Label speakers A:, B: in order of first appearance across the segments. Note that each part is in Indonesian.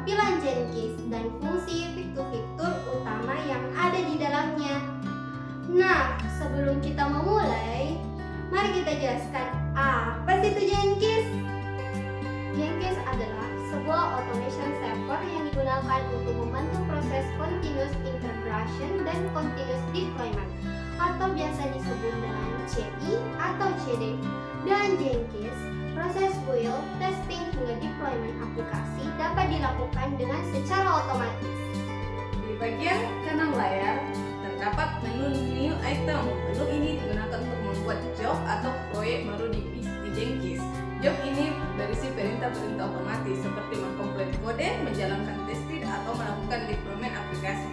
A: tampilan Jenkins dan fungsi fitur-fitur utama yang ada di dalamnya. Nah, sebelum kita memulai, mari kita jelaskan apa sih itu Jenkins? Jenkins adalah sebuah automation server yang digunakan untuk membantu proses continuous integration dan continuous deployment atau biasa disebut dengan CI atau CD. Dan Jenkins, proses build, testing hingga deployment aplikasi dapat dilakukan dengan secara otomatis.
B: Di bagian kanan layar terdapat menu new item. Menu ini digunakan untuk membuat job atau proyek baru di Jenkins. Job ini berisi perintah-perintah otomatis seperti mengkomplit kode, menjalankan testing, atau melakukan deployment aplikasi.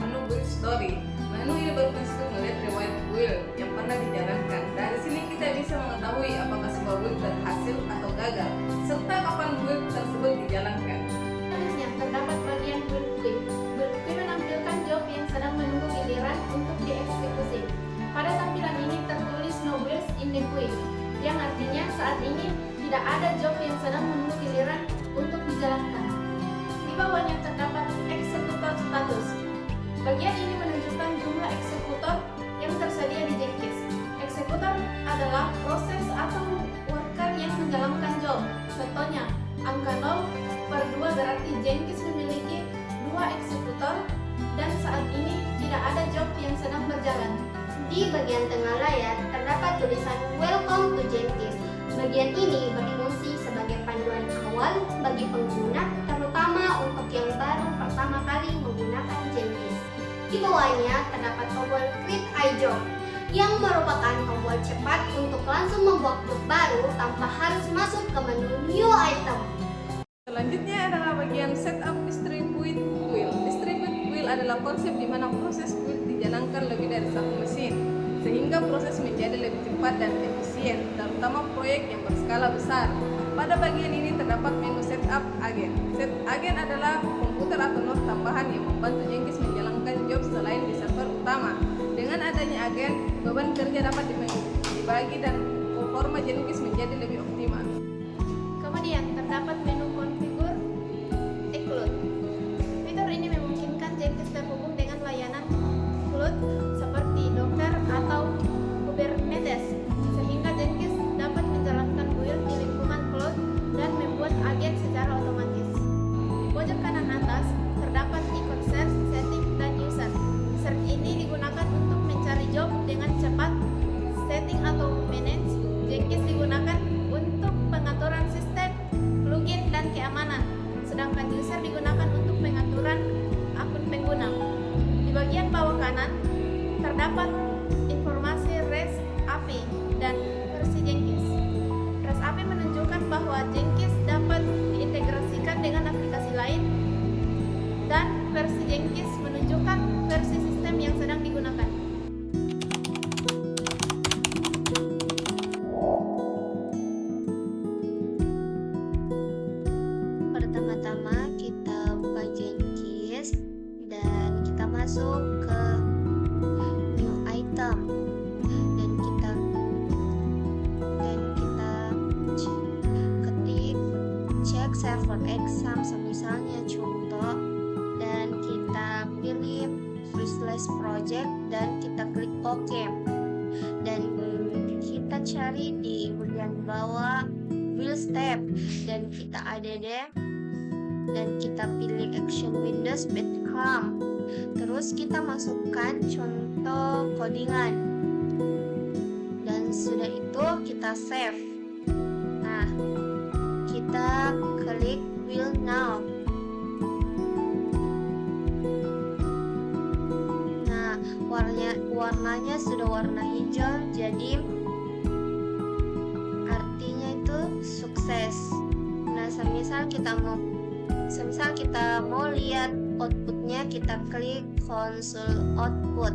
B: Menu build story. Menu ini berfungsi untuk melihat riwayat build yang pernah dijalankan. Dari sini kita bisa mengetahui apakah sebuah build berhasil atau gagal, serta kapan build tersebut dijalankan.
A: Selanjutnya terdapat bagian build queue. Build queue menampilkan job yang sedang menunggu giliran untuk dieksekusi. Pada tampilan ini tertulis no builds in the queue, yang artinya saat ini tidak ada job yang sedang menunggu giliran untuk dijalankan. Di bawahnya terdapat eksekutor status. Bagian ini menunjukkan jumlah eksekutor yang tersedia di Jenkins. Eksekutor adalah proses atau worker yang menjalankan job. Contohnya, angka 0/2 berarti Jenkins memiliki 2 eksekutor dan saat ini tidak ada job yang sedang berjalan. Di bagian tengah layar terdapat tulisan Welcome to Jenkins. Bagian ini berfungsi sebagai panduan awal bagi pengguna, terutama untuk yang baru pertama kali menggunakan Jenkins. Di bawahnya terdapat tombol Create iJob yang merupakan tombol cepat untuk langsung membuat job baru tanpa harus masuk ke menu New Item.
B: Selanjutnya adalah bagian setup distribute build. Distribute build adalah konsep di mana proses build dijalankan lebih dari satu mesin, sehingga proses menjadi lebih cepat dan efisien, terutama proyek yang berskala besar. Pada bagian ini terdapat menu setup agen. Set agen adalah komputer atau node tambahan yang membantu Jenkins menjalankan job selain di server utama. Dengan adanya agen, beban kerja dapat dibagi dan performa Jenkins menjadi lebih optimal.
A: Kemudian terdapat menu configure include. Fitur ini memungkinkan Jenkins terhubung dengan layanan cloud seperti Docker atau Kubernetes, sehingga Jenkins dapat menjalankan build di lingkungan cloud dan membuat agen secara otomatis. Di pojok kanan atas terdapat ikon search, setting, dan user. Search ini digunakan untuk mencari job dengan cepat. Setting atau manage Jenkins digunakan untuk pengaturan sistem, plugin, dan keamanan, sedangkan user digunakan untuk pengaturan akun pengguna. Di bagian bawah kanan terdapat informasi REST API dan versi Jenkins. REST API menunjukkan bahwa Jenkins dapat diintegrasikan dengan aplikasi lain, dan versi Jenkins menunjukkan versi sistem yang sedang digunakan. Pertama-tama kita buka Jenkins dan kita masuk ke new item dan kita ketik check server exam misalnya contoh, dan kita pilih Visualize project dan kita klik OK, dan kita cari di bagian bawah build step dan kita add dan kita pilih action windows breadcrumb. Terus kita masukkan contoh codingan dan sudah itu kita save. Nah, kita klik build now. Nah, warnanya sudah warna hijau, jadi artinya itu sukses. Nah, semisal kita mau lihat outputnya, kita klik console output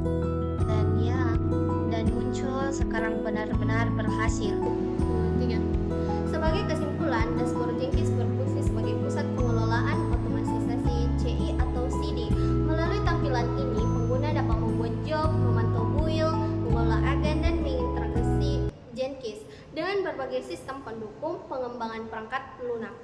A: dan muncul sekarang benar-benar berhasil. Sebagai kesimpulan, dashboard Jenkins berfungsi sebagai pusat pengelolaan otomatisasi CI atau CD. Melalui tampilan ini, pengguna dapat membuat job, memantau build, mengelola agen, dan mengintegrasi Jenkins dengan berbagai sistem pendukung pengembangan perangkat lunak.